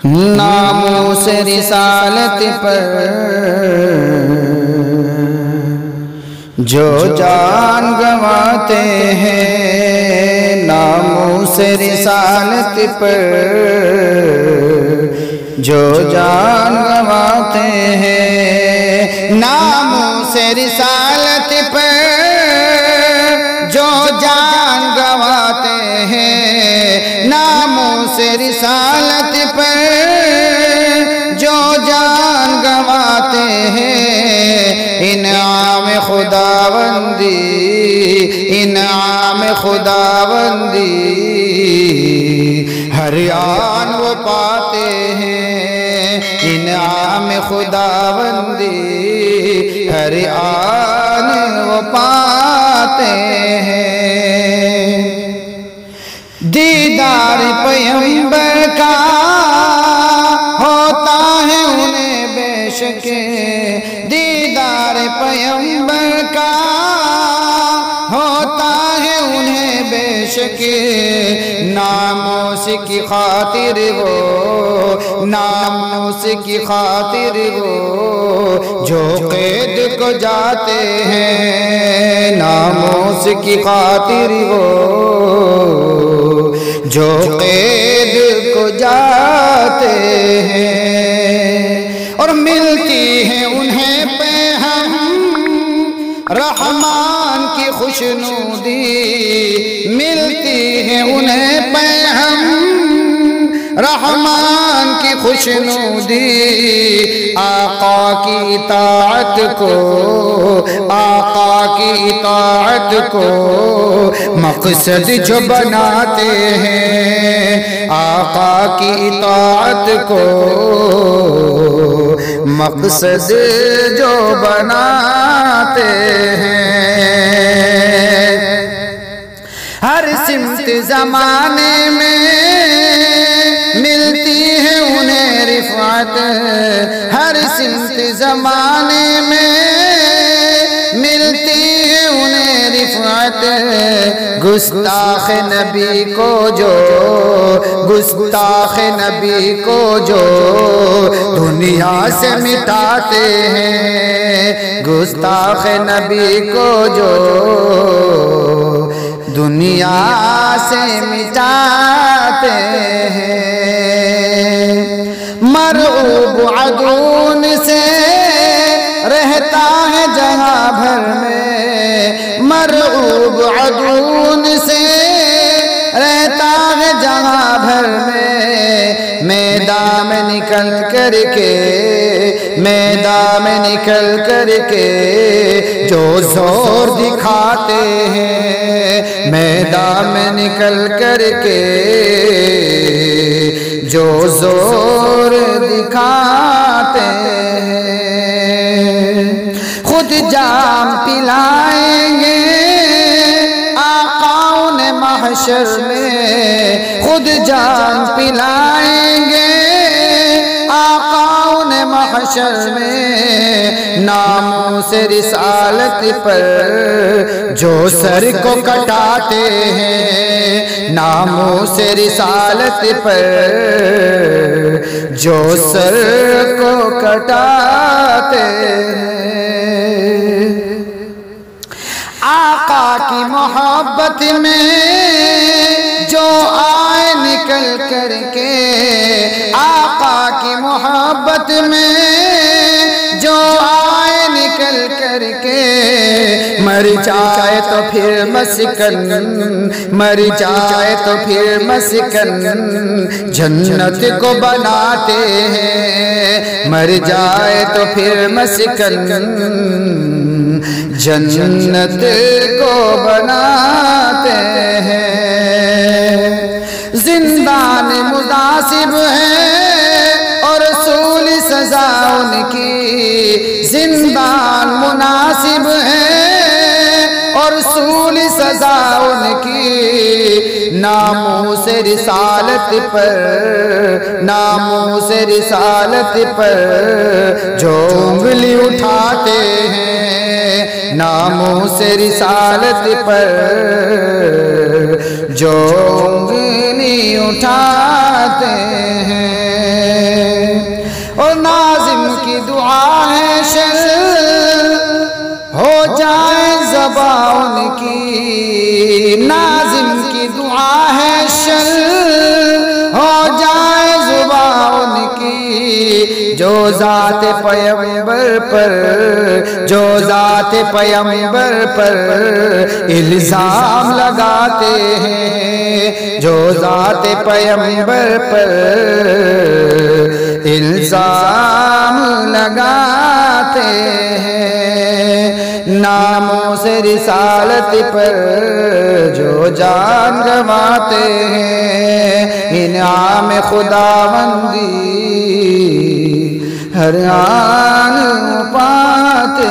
ناموس رسالت پر جو جان گنواتے ہیں، ناموس رسالت پر جو جان گنواتے ہیں، ناموس رسالت پر جو جان گنواتے ہیں، ناموس رسالت پر جو جان گنواتے ہیں، انعام خداوندی انعام خداوندی ہر آن وہ پاتے ہیں، انعام خداوندی ہر آن وہ پاتے ہیں۔ دیدار پیغمبر کا ہوتا ہے انہیں بے شک، دیدار پیغمبر کا ہوتا ہے انہیں بے شک، ناموس کی خاطر وہ ناموس کی خاطر وہ جو قید کو جاتے ہیں، ناموس کی خاطر وہ جو قید کو جاتے ہیں، اور ملتی ہے انہیں پہ ہم رحمان کی خوشنودی، ملتی ہے انہیں پہ ہم رحمان کی خوشنودی، آقا کی اطاعت کو آقا کی اطاعت کو مقصد جو بناتے ہیں، آقا کی اطاعت کو مقصد جو بناتے ہیں، ہر سمت زمانے میں ملتی ہے انہیں رفعت، ہر سمت زمانے میں ملتی ہے انہیں رفعت، گستاخ نبی کو جو گستاخ نبی کو جو دنیا سے مٹاتے ہیں، گستاخ نبی کو جو دنیا سے مٹاتے ہیں، مرعوب عدون سے رہتا ہے جہاں بھر میں، مرعوب عدون سے رہتا ہے جہاں بھر میں، میدان میں نکل کر کے میدان میں نکل کر کے جو زور دکھاتے ہیں، میدان میں نکل کر کے جو زور دکھاتے ہیں، خود جام پلائیں گے آقا انہیں محشر میں، خود جام پلائیں گے آقا انہیں محشر میں، ناموس رسالت پر جو سر کو کٹاتے ہیں، ناموس رسالت پر جو سر کو کٹاتے ہیں، آقا کی محبت میں جو آئے نکل کر کے، آقا کی محبت میں جو آئے نکل کر کے، مر جائے تو پھر مسکن مر جائے تو پھر مسکن جنت کو بناتے ہیں، مر جائے تو پھر مسکن جنت کو بناتے ہیں، زندان متعصب ہے اور رسول سزا ان کی، زندان مناسب ہے اور رسول سزا ان کی، ناموس رسالت پر ناموس رسالت پر جو انگلی اٹھاتے ہیں، ناموس رسالت پر جو انگلی اٹھاتے ہیں۔ ذات پیغمبر پر جو ذات پیغمبر پر الزام لگاتے ہیں، جو ذات پیغمبر پر الزام لگاتے ہیں، ناموس رسالت پر جو جان گنواتے ہیں، انعام خداوندی ہر آن پاتے